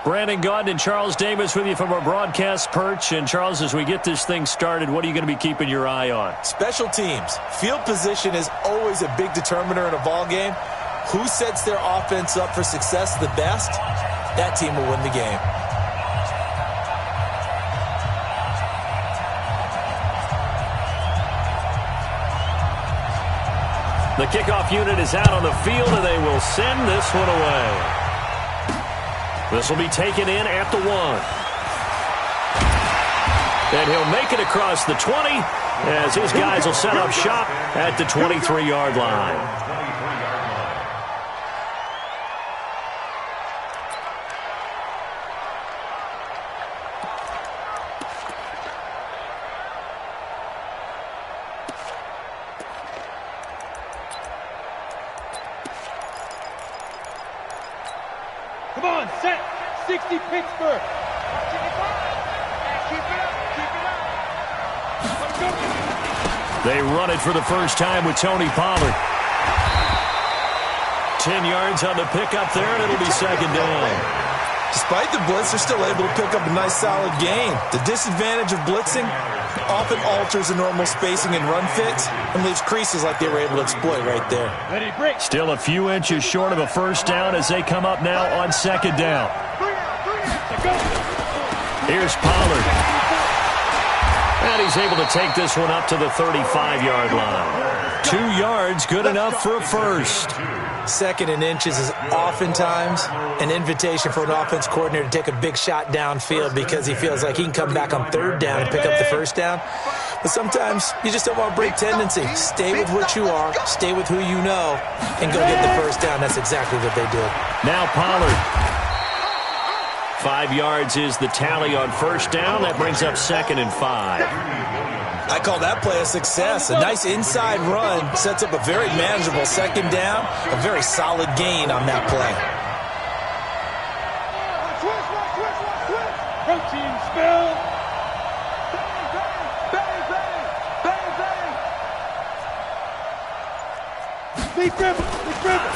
Brandon Gaudin and Charles Davis with you from our broadcast perch. And, Charles, as we get this thing started, what are you going to be keeping your eye on? Special teams. Field position is always a big determiner in a ball game. Who sets their offense up for success the best, that team will win the game. The kickoff unit is out on the field, and they will send this one away. This will be taken in at the 1. And he'll make it across the 20 as his guys will set up shop at the 23-yard line. Come on, set. 60 Pittsburgh. Keep it up. They run it for the first time with Tony Pollard. 10 yards on the pickup there, and it'll be second down. Despite the blitz, they're still able to pick up a nice solid gain. The disadvantage of blitzing often alters the normal spacing and run fits and leaves creases like they were able to exploit right there. Ready, break. Still a few inches short of a first down as they come up now on second down. Here's Pollard. And he's able to take this one up to the 35-yard line. 2 yards, good enough for a first. Second and inches is oftentimes an invitation for an offense coordinator to take a big shot downfield because he feels like he can come back on third down and pick up the first down. But sometimes you just don't want to break tendency. Stay with what you are, stay with who you know, and go get the first down. That's exactly what they did. Now Pollard. 5 yards is the tally on first down. That brings up 2nd and 5. I call that play a success. A nice inside run sets up a very manageable second down. A very solid gain on that play. Protein spill.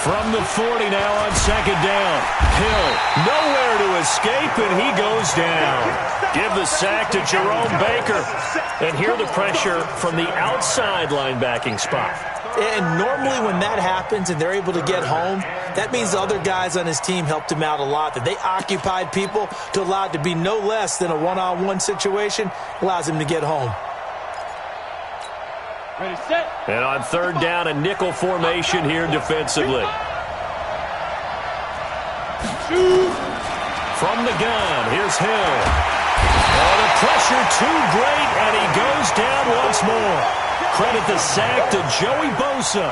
From the 40 now on second down. Hill nowhere to escape, and he goes down. Give the sack to Jerome Baker. And here the pressure from the outside linebacking spot. And normally when that happens and they're able to get home, that means the other guys on his team helped him out a lot. That they occupied people to allow it to be no less than a one-on-one situation allows him to get home. Ready, set. And on third down, a nickel formation here defensively. From the gun, here's Hill. Oh, the pressure too great, and he goes down once more. Credit the sack to Joey Bosa.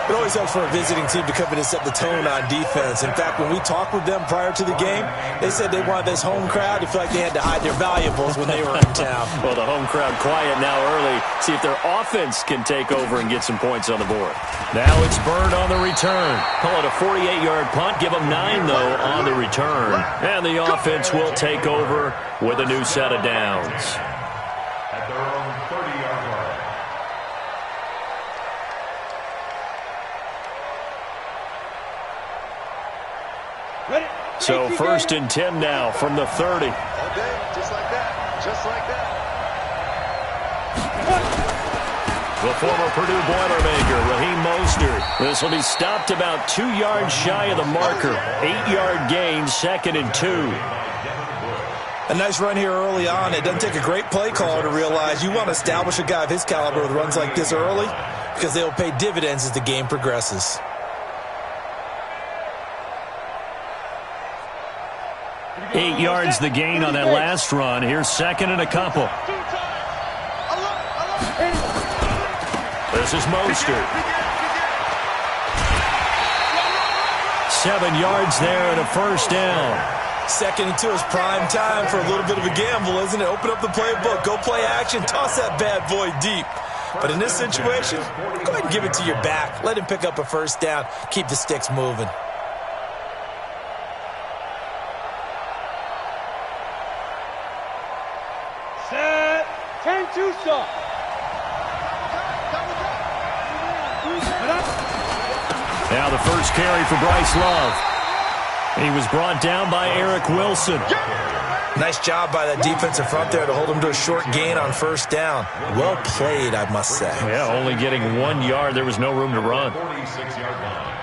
It always helps for a visiting team to come in and set the tone on defense. In fact, when we talked with them prior to the game, they said they wanted this home crowd to feel like they had to hide their valuables when they were in town. Well, the home crowd quiet now early. See if their offense can take over and get some points on the board. Now it's Bird on the return. Call it a 48-yard punt. Give them 9, though, on the return. And the offense will take over with a new set of downs. At their own 30-yard line. So 1st and 10 now from the 30. All day, just like that. Just like that. The former Purdue Boilermaker, Raheem Mostert. This will be stopped about 2 yards shy of the marker. 8-yard gain, 2nd and 2. A nice run here early on. It doesn't take a great play caller to realize you want to establish a guy of his caliber with runs like this early because they will pay dividends as the game progresses. 8 yards the gain on that last run. Here's 2nd and a couple. This is Mostert. 7 yards there and a first down. 2nd and 2 is prime time for a little bit of a gamble, isn't it? Open up the playbook, go play action, toss that bad boy deep. But in this situation, go ahead and give it to your back. Let him pick up a first down. Keep the sticks moving. Set. Turn to stop. Now the first carry for Bryce Love. He was brought down by Eric Wilson. Nice job by that defensive front there to hold him to a short gain on first down. Well played, I must say. Yeah, only getting 1 yard. There was no room to run. 46-yard line.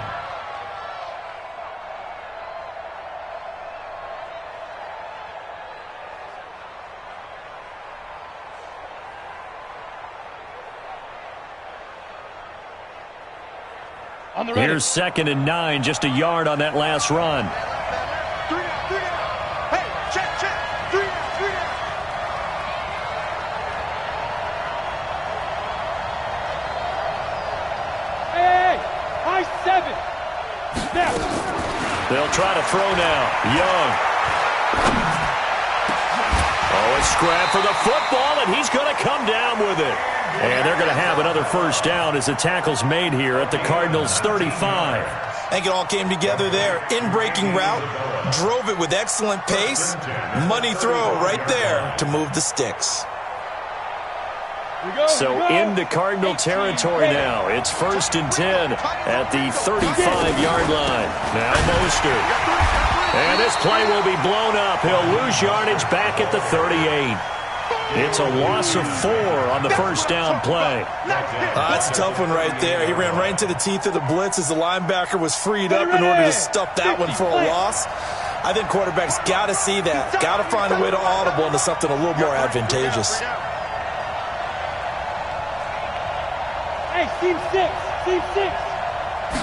Here's 2nd and 9, just a yard on that last run. 3 down. Hey, check. 3 down. Hey, high 7. Snap. They'll try to throw now. Young. Oh, a scrap for the football, and he's going to come down with it. And they're going to have another first down as the tackle's made here at the Cardinals' 35. I think it all came together there. In-breaking route, drove it with excellent pace. Money throw right there to move the sticks. So into Cardinal territory now. It's 1st and 10 at the 35-yard line. Now Mostert. And this play will be blown up. He'll lose yardage back at the 38. It's a loss of 4 on the first down play. That's a tough one right there. He ran right into the teeth of the blitz as the linebacker was freed up in order to stuff that one for a loss. I think quarterbacks got to see that. Got to find a way to audible into something a little more advantageous. Hey, team 6.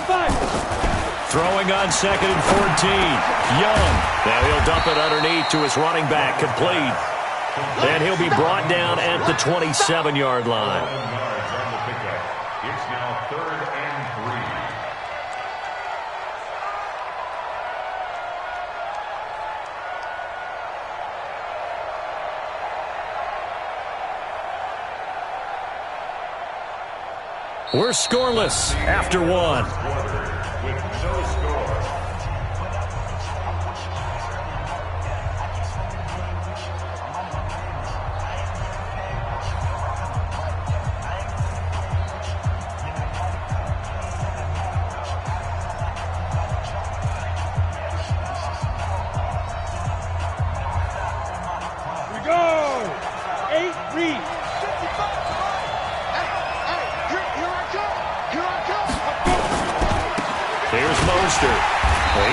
5. Throwing on 2nd and 14. Young. Now he'll dump it underneath to his running back. Complete. And he'll be brought down at the 27-yard line. It's now 3rd and 3. We're scoreless after 1. With no score.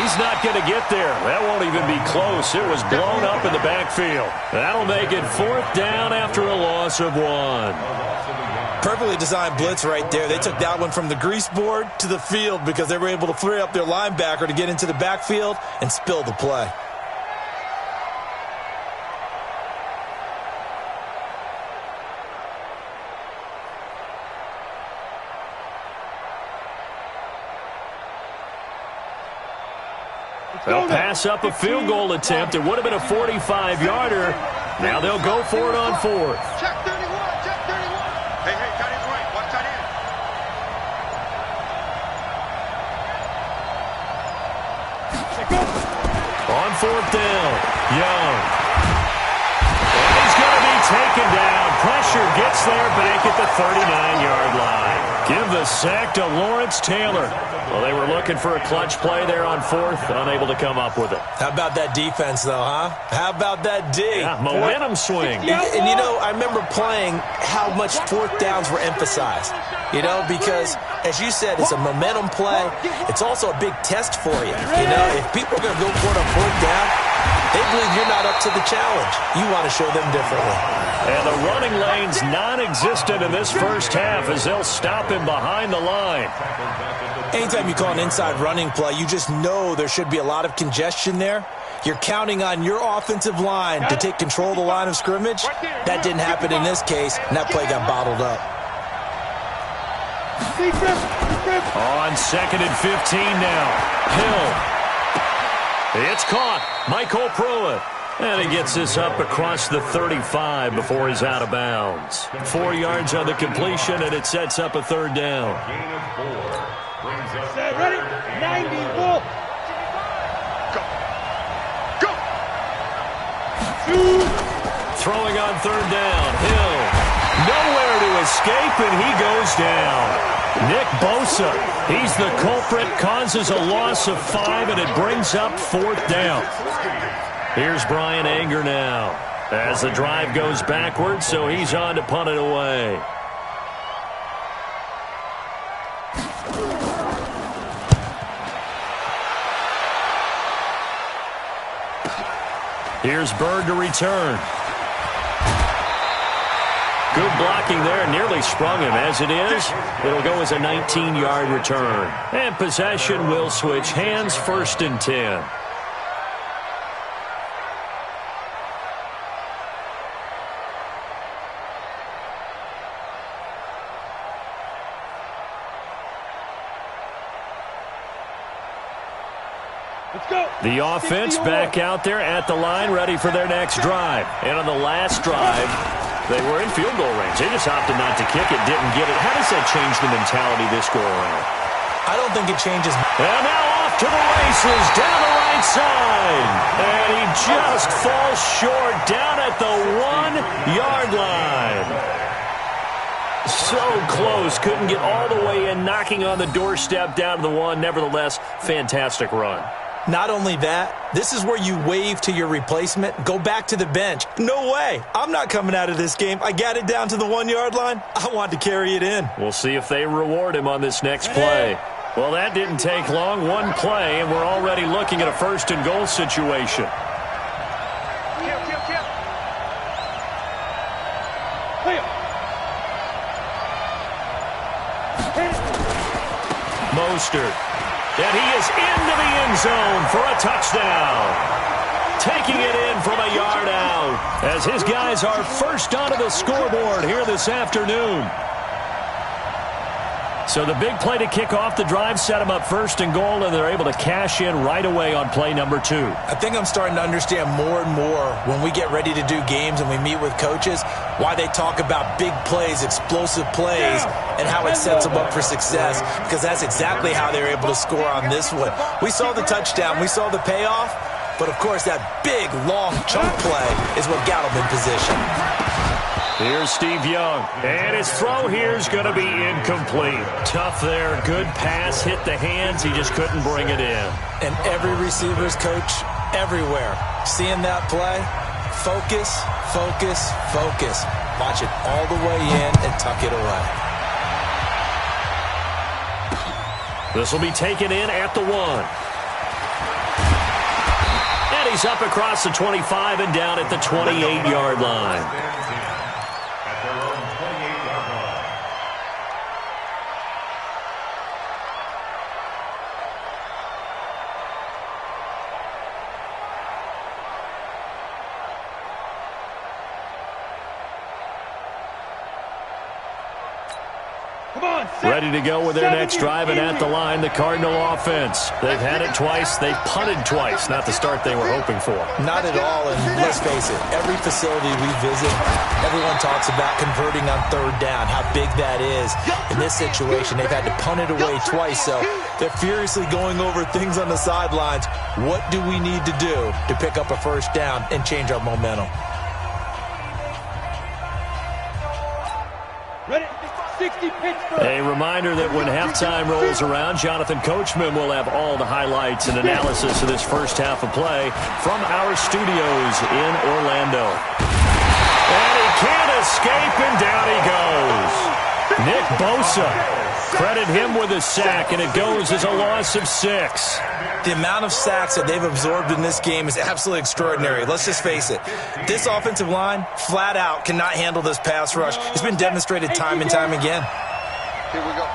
He's not going to get there. That won't even be close. It was blown up in the backfield. That'll make it 4th down after a loss of 1. Perfectly designed blitz right there. They took that one from the grease board to the field because they were able to free up their linebacker to get into the backfield and spill the play. They'll pass up a field goal attempt. It would have been a 45-yarder. Now they'll go for it on 4th. Check 31. Hey, tight end's right. Watch tight end. On 4th down, Young. And he's going to be taken down. Pressure gets there back at the 39-yard line. Give the sack to Lawrence Taylor. Well, they were looking for a clutch play there on 4th, unable to come up with it. How about that defense, though, huh? How about that D? Yeah, momentum swing. And, you know, I remember playing how much 4th downs were emphasized, you know, because, as you said, it's a momentum play. It's also a big test for you. You know, if people are going to go for it on 4th down, they believe you're not up to the challenge. You want to show them differently. And the running lane's non-existent in this first half as they'll stop him behind the line. Anytime you call an inside running play, you just know there should be a lot of congestion there. You're counting on your offensive line to take control of the line of scrimmage. That didn't happen in this case, and that play got bottled up. On 2nd and 15 now. Hill. It's caught. Michael Pruitt. And he gets this up across the 35 before he's out of bounds. 4 yards on the completion, and it sets up a 3rd down. Gain of 4. Brings us Set, ready? 90, Wolf. Go. 2. Throwing on 3rd down. Hill. Nowhere to escape, and he goes down. Nick Bosa, he's the culprit, causes a loss of 5, and it brings up 4th down. Here's Bryan Anger now as the drive goes backwards, so he's on to punt it away. Here's Bird to return. Good blocking there, nearly sprung him. As it is, it'll go as a 19-yard return. And possession will switch hands, 1st and 10. The offense back out there at the line, ready for their next drive. And on the last drive, they were in field goal range. They just opted not to kick it, didn't get it. How does that change the mentality this go around? I don't think it changes. And now off to the races, down the right side. And he just falls short down at the 1-yard line. So close, couldn't get all the way in, knocking on the doorstep down to the 1. Nevertheless, fantastic run. Not only that, this is where you wave to your replacement, go back to the bench. No way. I'm not coming out of this game. I got it down to the 1-yard line. I want to carry it in. We'll see if they reward him on this next play. Well, that didn't take long. One play, and we're already looking at a 1st and goal situation. Mostert. And he is into the end zone for a touchdown. Taking it in from a yard out as his guys are first onto the scoreboard here this afternoon. So the big play to kick off the drive set them up 1st and goal, and they're able to cash in right away on play number 2. I think I'm starting to understand more and more when we get ready to do games and we meet with coaches why they talk about big plays, explosive plays, and how it sets them up for success, because that's exactly how they were able to score on this one. We saw the touchdown. We saw the payoff. But, of course, that big, long chunk play is what got them in position. Here's Steve Young, and his throw here is going to be incomplete. Tough there, good pass, hit the hands, he just couldn't bring it in. And every receiver's coach everywhere, seeing that play, focus, focus, focus. Watch it all the way in and tuck it away. This will be taken in at the 1. And he's up across the 25 and down at the 28-yard line. Ready to go with their next drive, and at the line, the Cardinal offense. They've had it twice. They've punted twice. Not the start they were hoping for. Not at all, and let's face it, every facility we visit, everyone talks about converting on 3rd down, how big that is. In this situation, they've had to punt it away twice, so they're furiously going over things on the sidelines. What do we need to do to pick up a 1st down and change our momentum? Ready? 60 Pittsburgh. A reminder that when halftime rolls around, Jonathan Coachman will have all the highlights and analysis of this first half of play from our studios in Orlando. And he can't escape, and down he goes. Nick Bosa, credit him with a sack, and it goes as a loss of 6. The amount of sacks that they've absorbed in this game is absolutely extraordinary. Let's just face it. This offensive line, flat out, cannot handle this pass rush. It's been demonstrated time and time again. Here we go.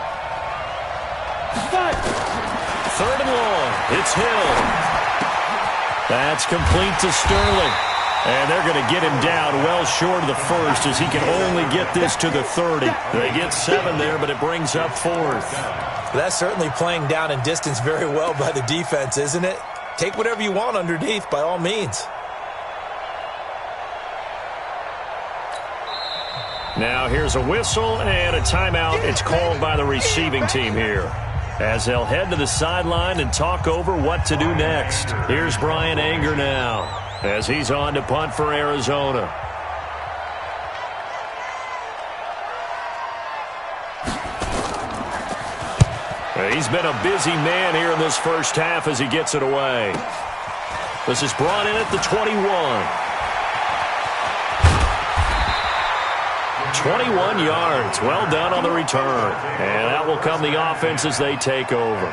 3rd and long. It's Hill. That's complete to Sterling. And they're going to get him down well short of the 1st as he can only get this to the 30. They get 7 there, but it brings up 4th. That's certainly playing down in distance very well by the defense, isn't it? Take whatever you want underneath, by all means. Now here's a whistle and a timeout. It's called by the receiving team here, as they'll head to the sideline and talk over what to do next. Here's Bryan Anger now, as he's on to punt for Arizona. He's been a busy man here in this first half as he gets it away. This is brought in at the 21. 21 yards. Well done on the return. And that will come the offense as they take over.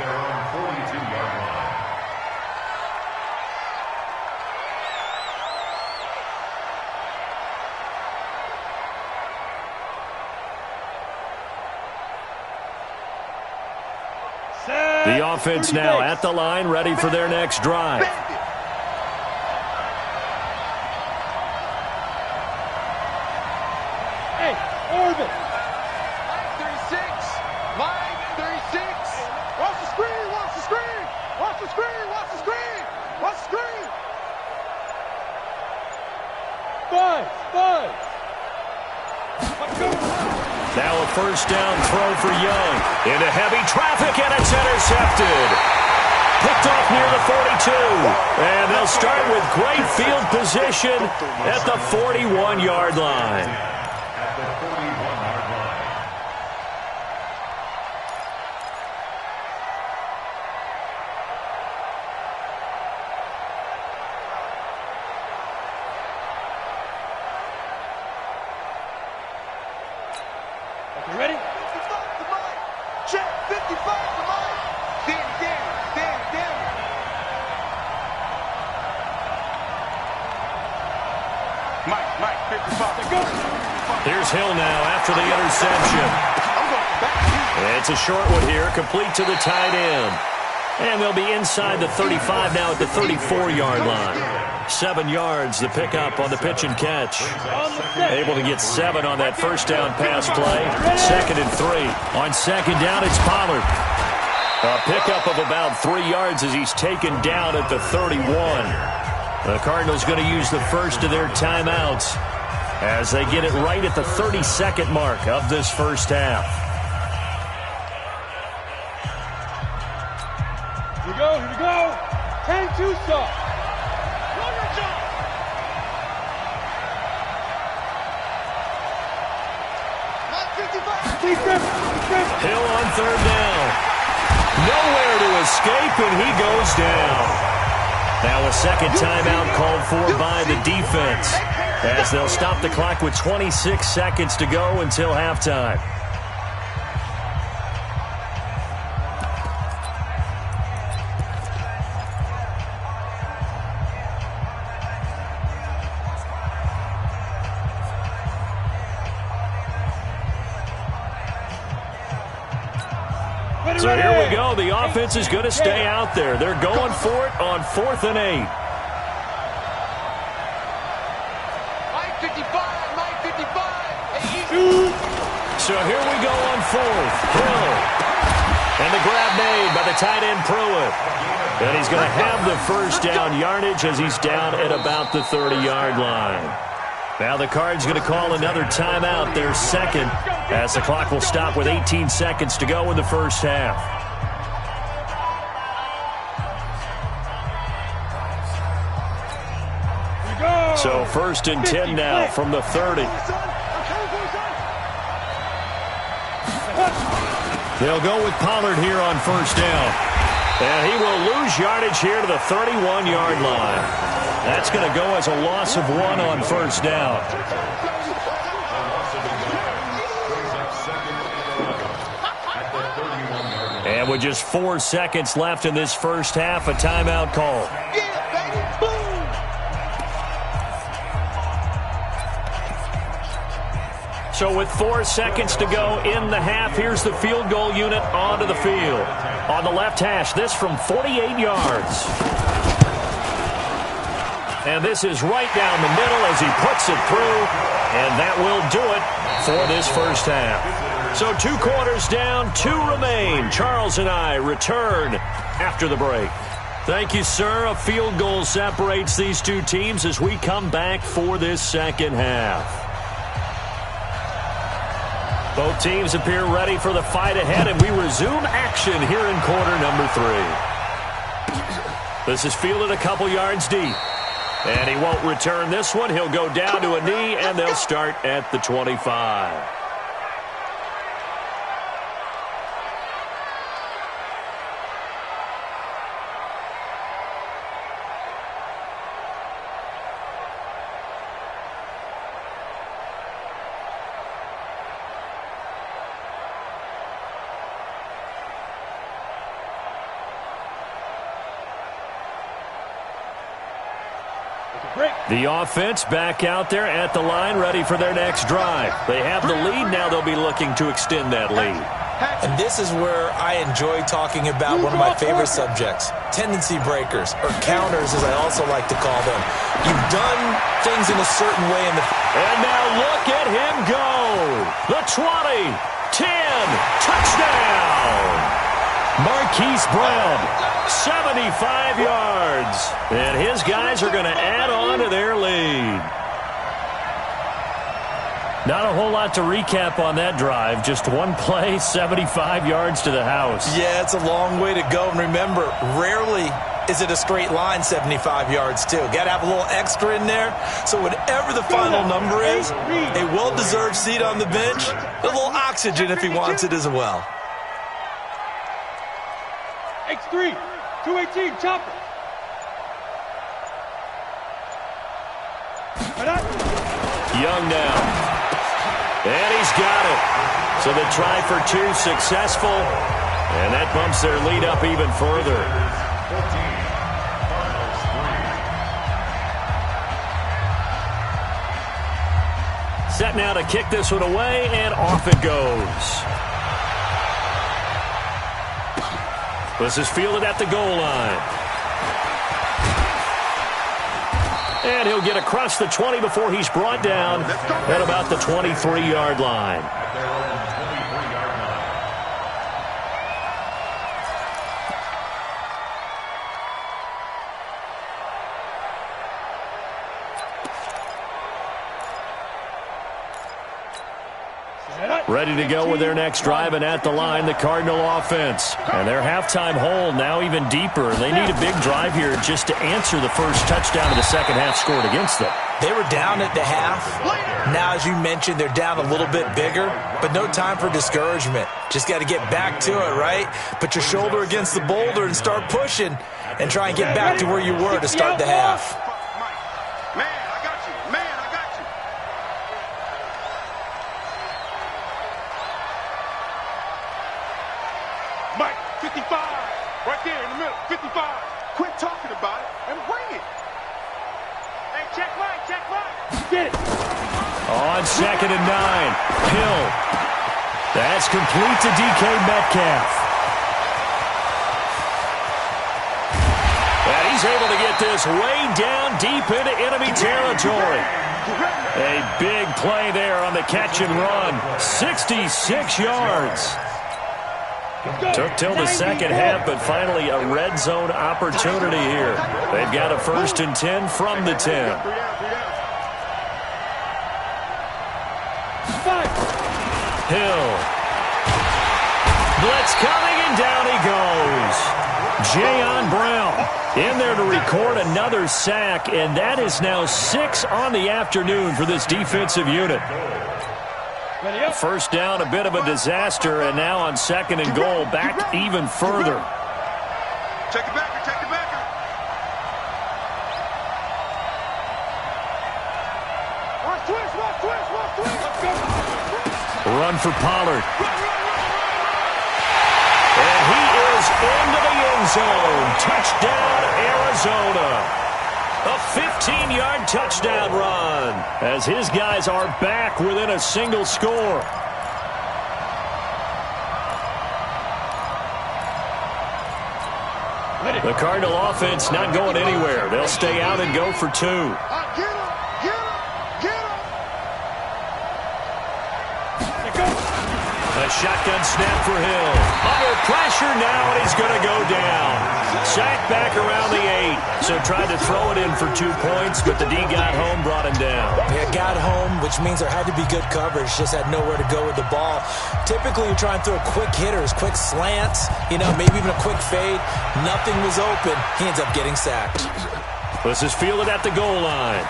The offense now at the line, ready for their next drive. Hey, Orbit. Line 36. Line 36. Watch the screen. Watch the screen. Watch the screen. Watch the screen. Watch the screen. Five. Now a first down throw for Young. Into heavy traffic, and it's intercepted. Picked off near the 42. And they'll start with great field position at the 41-yard line. You ready? 55 to Mike. Check. 55 to Mike. Damn. Mike, 55. Go. Here's Hill now after the interception. I'm going back. It's a short one here, complete to the tight end. And they'll be inside the 35 now at the 34-yard line. 7 yards, the pickup on the pitch and catch. Able to get 7 on that first down pass play. 2nd and 3. On 2nd down, it's Pollard. A pickup of about 3 yards as he's taken down at the 31. The Cardinals going to use the first of their timeouts as they get it right at the 32nd mark of this first half. Here we go. 10-2 stop. Hill on 3rd down. Nowhere to escape, and he goes down. Now a second timeout called for by the defense as they'll stop the clock with 26 seconds to go until halftime. So here we go. The offense is going to stay out there. They're going for it on 4th and 8. Mike 55. So here we go on 4th. Hill. And the grab made by the tight end Pruitt. And he's going to have the first down yardage as he's down at about the 30-yard line. Now the Cards going to call another timeout, their second, as the clock will stop with 18 seconds to go in the first half. So 1st and 10 now from the 30. They'll go with Pollard here on first down. And he will lose yardage here to the 31-yard line. That's going to go as a loss of 1 on first down. And with just 4 seconds left in this first half, a timeout call. So with 4 seconds to go in the half, here's the field goal unit onto the field. On the left hash, this from 48 yards. And this is right down the middle as he puts it through. And that will do it for this first half. So 2 quarters down, 2 remain. Charles and I return after the break. Thank you, sir. A field goal separates these two teams as we come back for this second half. Both teams appear ready for the fight ahead, and we resume action here in quarter number 3. This is fielded a couple yards deep. And he won't return this one. He'll go down to a knee, and they'll start at the 25. The offense back out there at the line, ready for their next drive. They have the lead. Now they'll be looking to extend that lead. And this is where I enjoy talking about one of my favorite subjects, tendency breakers, or counters as I also like to call them. You've done things in a certain way in the... And now look at him go. The 20, 10, touchdown. Marquise Brown, 75 yards. And his guys are going to add on to their lead. Not a whole lot to recap on that drive. Just one play, 75 yards to the house. Yeah, it's a long way to go. And remember, rarely is it a straight line 75 yards, too. Got to have a little extra in there. So whatever the final number is, a well-deserved seat on the bench, a little oxygen if he wants it as well. X3, 218, chopper. Young now. And he's got it. So the try for two successful. And that bumps their lead up even further. Set now to kick this one away, and off it goes. This is fielded at the goal line. And he'll get across the 20 before he's brought down at about the 23-yard line. Ready to go with their next drive, and at the line, the Cardinal offense. And their halftime hole now even deeper. They need a big drive here just to answer the first touchdown of the second half scored against them. They were down at the half. Now, as you mentioned, they're down a little bit bigger, but no time for discouragement. Just got to get back to it, right? Put your shoulder against the boulder and start pushing and try and get back to where you were to start the half. Mike, 55, right there in the middle, 55. Quit talking about it and bring it. Hey, check Mike, get it. On 2nd and 9, Hill. That's complete to DK Metcalf. And he's able to get this way down deep into enemy territory. A big play there on the catch and run. 66 yards. Took till the second half, but finally a red zone opportunity here. They've got a 1st and 10 from the 10. Hill. Blitz coming, and down he goes. Jayon Brown in there to record another sack, and that is now 6 on the afternoon for this defensive unit. First down, a bit of a disaster, and now on 2nd and goal, back even further. Take it back, take it back. Watch twist. Run for Pollard. And he is into the end zone. Touchdown, Arizona. A 15-yard touchdown run as his guys are back within a single score. The Cardinal offense not going anywhere. They'll stay out and go for 2. Get him. A shotgun snap for Hill. Under pressure now, and he's going to go down. Sacked back around the 8. So tried to throw it in for 2 points, but the D got home, brought him down. Yeah, got home, which means there had to be good coverage. Just had nowhere to go with the ball. Typically, you're trying to throw quick hitters, quick slants, maybe even a quick fade. Nothing was open. He ends up getting sacked. This is fielded at the goal line.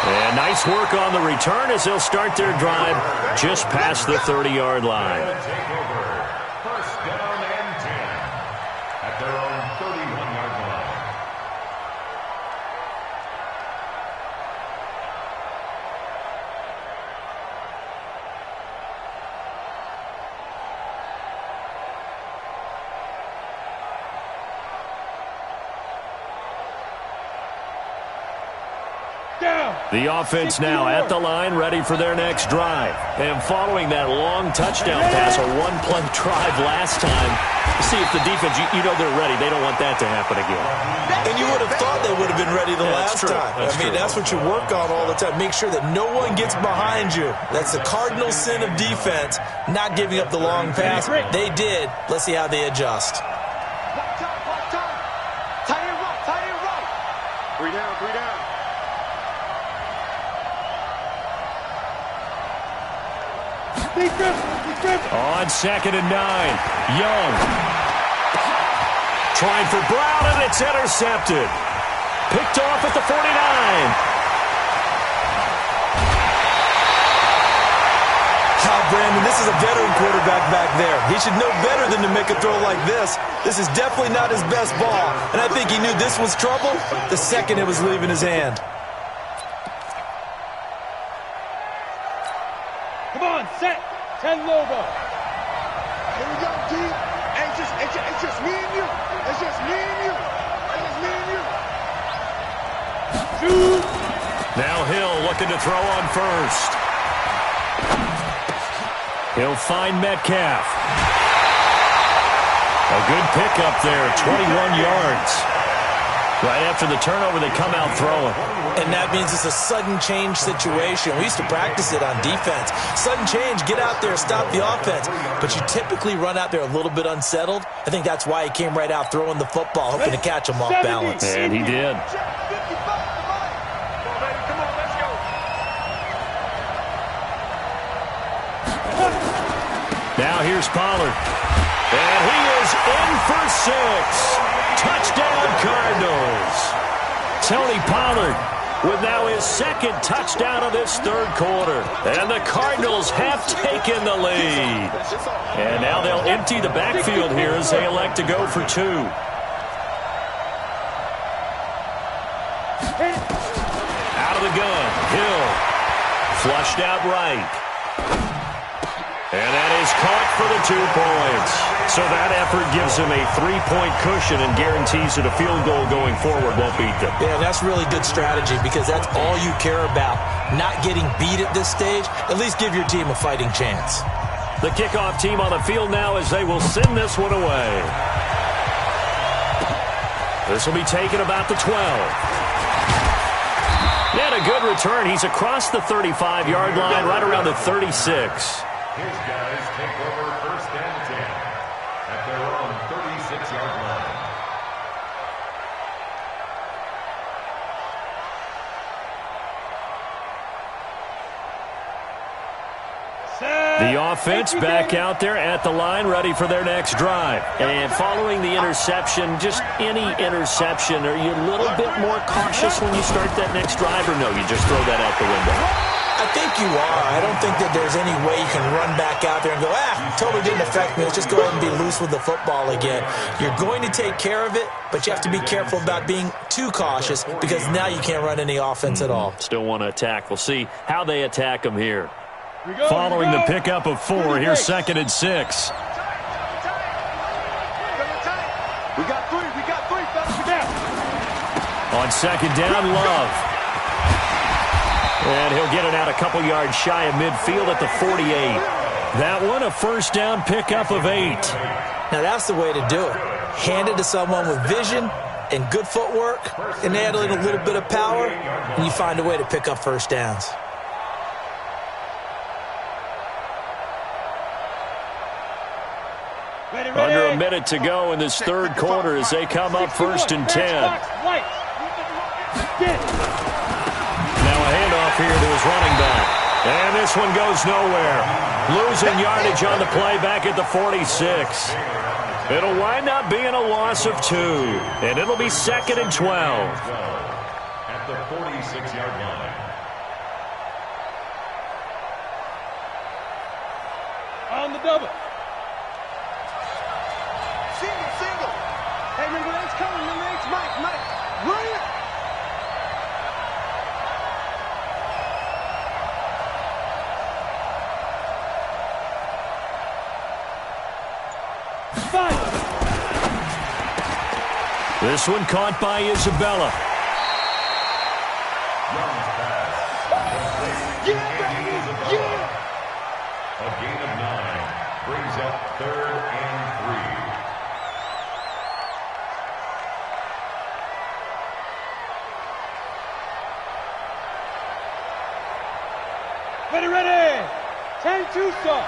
And nice work on the return as they'll start their drive just past the 30-yard line. First down and 10 at their own 31-yard line. Down. The offense now at the line, ready for their next drive. And following that long touchdown pass, a one-play drive last time, see if the defense, you know they're ready. They don't want that to happen again. And you would have thought they would have been ready the last time. That's what you work on all the time. Make sure that no one gets behind you. That's the cardinal sin of defense, not giving up the long pass. They did. Let's see how they adjust. Watch out, watch out. Tie it right, tie it right. 3 down, 3 down. Defense. On 2nd and 9, Young. Trying for Brown, and it's intercepted. Picked off at the 49. Brandon, this is a veteran quarterback back there. He should know better than to make a throw like this. This is definitely not his best ball, and I think he knew this was trouble the second it was leaving his hand. Come on, set. 10 logo. Here we go, D. It's just me and you. It's just me and you. It's just me and you. Shoot. Now Hill looking to throw on first. He'll find Metcalf. A good pickup there, 21 yards. Right after the turnover, they come out throwing. And that means it's a sudden change situation. We used to practice it on defense. Sudden change, get out there, stop the offense. But you typically run out there a little bit unsettled. I think that's why he came right out throwing the football, hoping to catch him off balance. And he did. Now here's Pollard. And he is in for 6. Touchdown, Cardinals. Tony Pollard with now his 2nd touchdown of this 3rd quarter. And the Cardinals have taken the lead. And now they'll empty the backfield here as they elect to go for 2. Out of the gun, Hill. Flushed out right. And that is caught for the 2 points. So that effort gives him a 3-point cushion and guarantees that a field goal going forward won't beat them. Yeah, that's really good strategy because that's all you care about. Not getting beat at this stage. At least give your team a fighting chance. The kickoff team on the field now as they will send this one away. This will be taken about the 12. And a good return. He's across the 35-yard line, right around the 36. His guys take over 1st and 10 at their own 36-yard line. The offense back out there at the line, ready for their next drive. And following the interception, just any interception, are you a little bit more cautious when you start that next drive, or no, you just throw that out the window? I think you are. I don't think that there's any way you can run back out there and go, totally didn't affect me. Let's just go ahead and be loose with the football again. You're going to take care of it, but you have to be careful about being too cautious because now you can't run any offense at all. Still want to attack. We'll see how they attack them here. Following the pickup of 4, here's 2nd and 6. We got 3. We got 3. On 2nd down, Love. And he'll get it out a couple yards shy of midfield at the 48. That one, a 1st down pickup of 8. Now that's the way to do it. Hand it to someone with vision and good footwork, and add in a little bit of power, and you find a way to pick up 1st downs. Under a minute to go in this 3rd quarter as they come up 1st and 10. Now a handoff here to his running back. And this one goes nowhere. Losing yardage on the play back at the 46. It'll wind up being a loss of 2. And it'll be 2nd and 12. At the 46-yard line. On the double. Single. Hey, number 8's coming. Number 8's Mike. Run it. This one caught by Isabella. Young's Yeah, baby! Yeah! A gain of 9 brings up 3rd and 3. Ready, ready! 10-2, sir.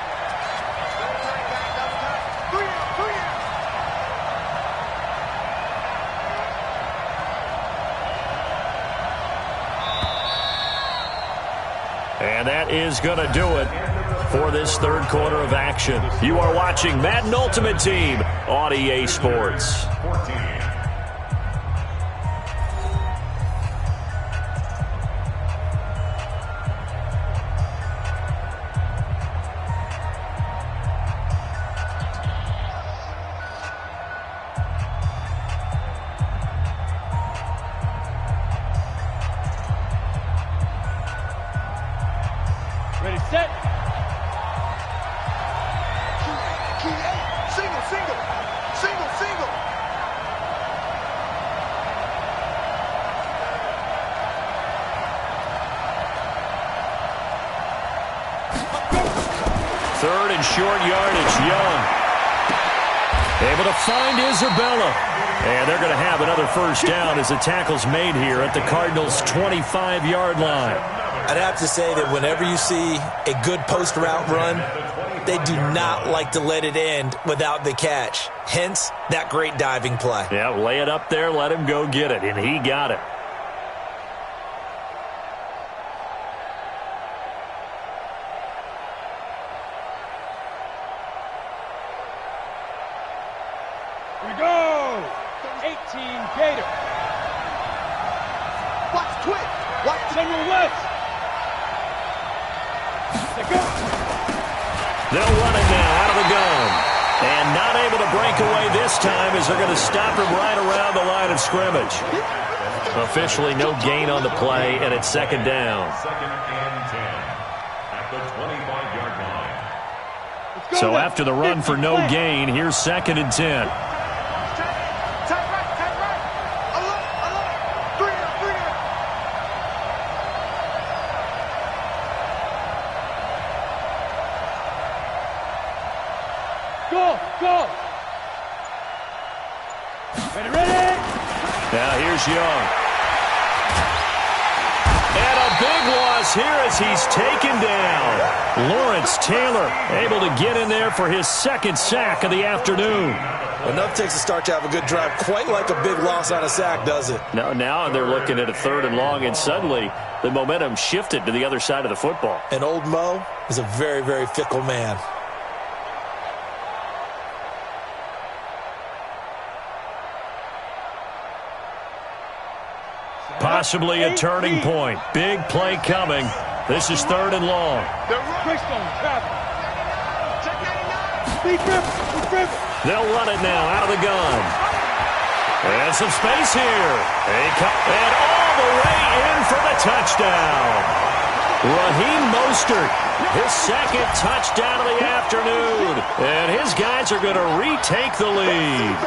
And that is going to do it for this third quarter of action. You are watching Madden Ultimate Team on EA Sports. 14. Ready, set. Single, single. Single, single. Third and short yardage, Young. Able to find Isabella. And they're going to have another first down as the tackle's made here at the Cardinals' 25-yard line. I'd have to say that whenever you see a good post route run, they do not like to let it end without the catch. Hence, that great diving play. Yeah, lay it up there, let him go get it, and he got it. Here we go. 18 Gator. Watch quick. Watch General West. Let go. They'll run it now out of the gun. And not able to break away this time as they're going to stop him right around the line of scrimmage. Officially no gain on the play, and it's second down. 2nd and 10 at the 25-yard line. Let's go. So West. after the run for no gain, here's 2nd and 10. Tight right. Alert. 3 down. Go. Ready. Now here's Young. And a big loss here as he's taken down. Lawrence Taylor able to get in there for his second sack of the afternoon. Enough takes to start to have a good drive. Quite like a big loss on a sack, does it? Now they're looking at a 3rd and long, and suddenly the momentum shifted to the other side of the football. And old Mo is a very, very fickle man. Possibly a turning point. Big play coming. This is 3rd and long. Greystone travel. Speed grip. They'll run it now out of the gun. And some space here. And all the way in for the touchdown. Raheem Mostert, his second touchdown of the afternoon. And his guys are going to retake the lead.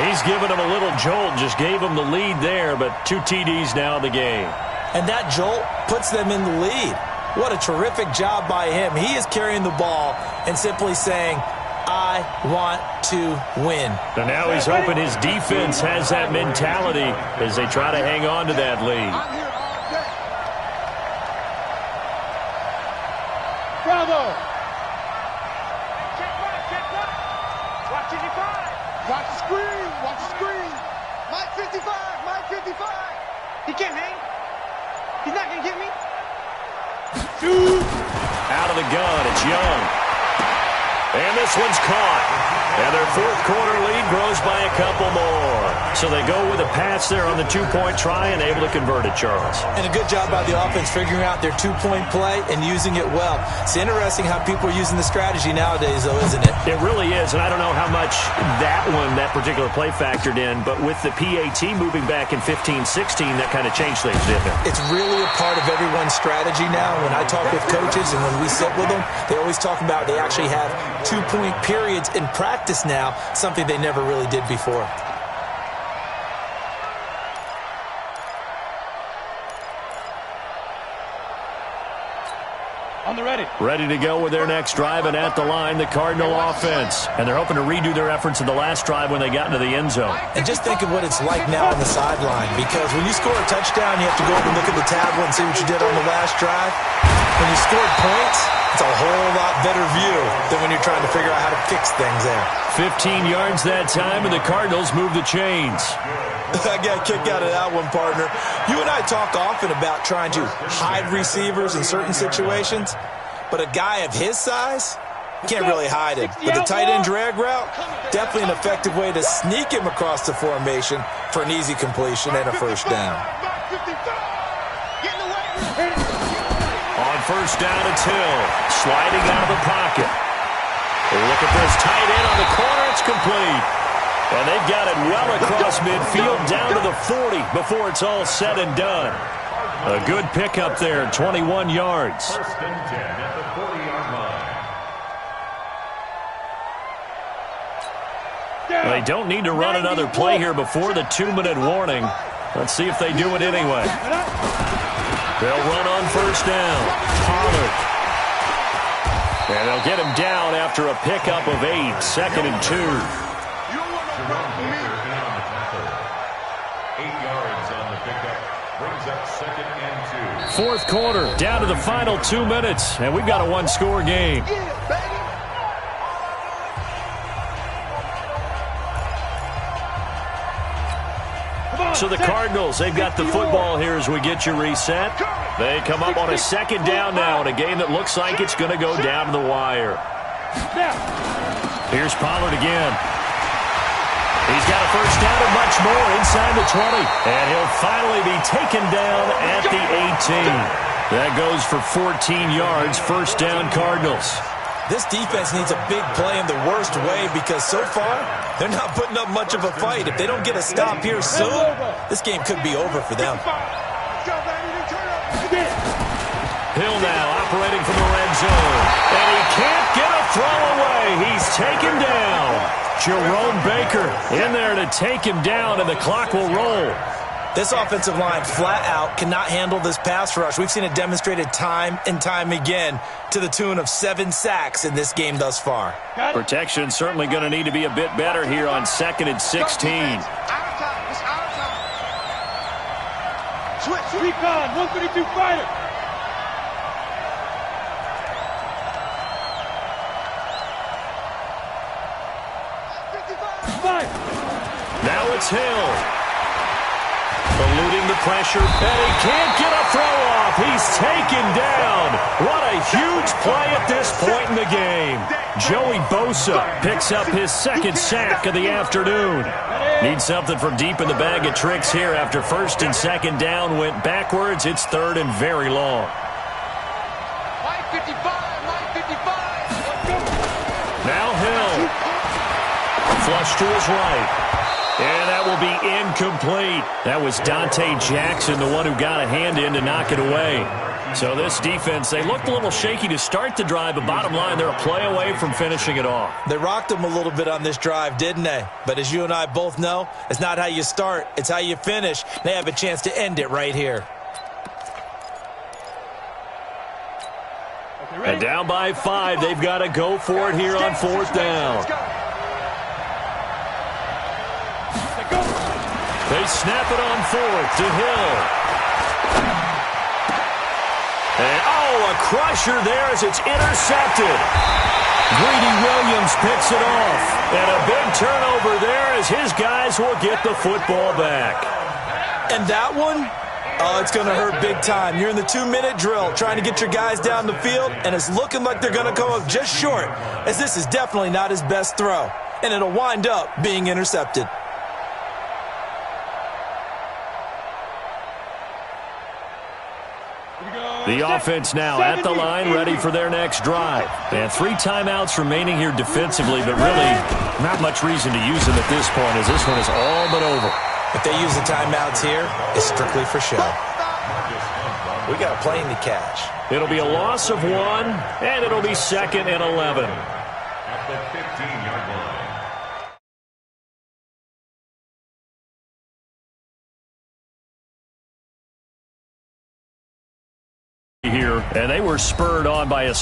He's given him a little jolt, just gave him the lead there, but 2 TDs now in the game. And that jolt puts them in the lead. What a terrific job by him. He is carrying the ball and simply saying, I want to win. And now he's hoping his defense has that mentality as they try to hang on to that lead. I'm here all day. Bravo. Check right. Watch it, Watch the screen. Mike 55. He can't hang. He's not going to get me. Shoot. Out of the gun, it's Young. And this one's caught. And their 4th quarter lead grows by a couple more. So they go with a pass there on the 2-point try and able to convert it, Charles. And a good job by the offense figuring out their 2-point play and using it well. It's interesting how people are using the strategy nowadays, though, isn't it? It really is, and I don't know how much that particular play factored in, but with the PAT moving back in 15-16, that kind of changed things, didn't it? It's really a part of everyone's strategy now. When I talk with coaches and when we sit with them, they always talk about they actually have 2-point periods in practice now, something they never really did before. On the ready. Ready to go with their next drive, and at the line, the Cardinal offense. And they're hoping to redo their efforts in the last drive when they got into the end zone. And just think of what it's like now on the sideline, because when you score a touchdown, you have to go over and look at the tablet and see what you did on the last drive. When you scored points, it's a whole lot better view than when you're trying to figure out how to fix things there. 15 yards that time, and the Cardinals move the chains. I got a kick out of that one, partner. You and I talk often about trying to hide receivers in certain situations, but a guy of his size can't really hide him. But the tight end drag route, definitely an effective way to sneak him across the formation for an easy completion and a first down. On first down, it's Hill, sliding out of the pocket. Look at this tight end on the corner. It's complete. And they've got it well across midfield down to the 40 before it's all said and done. A good pickup there, 21 yards. First and 10 at the 40-yard line. They don't need to run another play here before the 2-minute warning. Let's see if they do it anyway. They'll run on first down. Pollard. And they'll get him down after a pickup of 8, 2nd and 2. Jerome Baker in on the tackle. 8 yards on the pickup. Brings up 2nd and 2. Fourth quarter, down to the final 2 minutes, and we've got a one-score game. So the Cardinals, they've got the football here as we get you reset. They come up on a second down now in a game that looks like it's going to go down to the wire. Here's Pollard again. He's got a first down and much more inside the 20. And he'll finally be taken down at the 18. That goes for 14 yards, first down Cardinals. This defense needs a big play in the worst way because so far, they're not putting up much of a fight. If they don't get a stop here soon, this game could be over for them. Hill now operating from the red zone. And he can't get a throw away. He's taken down. Jerome Baker in there to take him down, and the clock will roll. This offensive line flat out cannot handle this pass rush. We've seen it demonstrated time and time again to the tune of 7 sacks in this game thus far. Protection certainly going to need to be a bit better here on 2nd and 16. Switch. Recon, 132 fighter. Now it's Hill. Eluding the pressure, and he can't get a throw off. He's taken down. What a huge play at this point in the game. Joey Bosa picks up his 2nd sack of the afternoon. Needs something from deep in the bag of tricks here after 1st and 2nd down went backwards. It's 3rd and very long. Now Hill. Flush to his right. And that will be incomplete. That was Dante Jackson, the one who got a hand in to knock it away. So this defense, they looked a little shaky to start the drive, but bottom line, they're a play away from finishing it off. They rocked them a little bit on this drive, didn't they? But as you and I both know, it's not how you start, it's how you finish. They have a chance to end it right here. And down by 5, they've got to go for it here on 4th down. They snap it on 4th to Hill. And, a crusher there as it's intercepted. Greedy Williams picks it off. And a big turnover there as his guys will get the football back. And that one, it's going to hurt big time. You're in the 2-minute drill trying to get your guys down the field, and it's looking like they're going to come up just short, as this is definitely not his best throw. And it'll wind up being intercepted. The offense now at the line, ready for their next drive. And 3 timeouts remaining here defensively, but really not much reason to use them at this point, as this one is all but over. If they use the timeouts here, it's strictly for show. We got a plane to catch. It'll be a loss of 1, and it'll be 2nd and 11. At the 15-yard line. here, and they were spurred on by a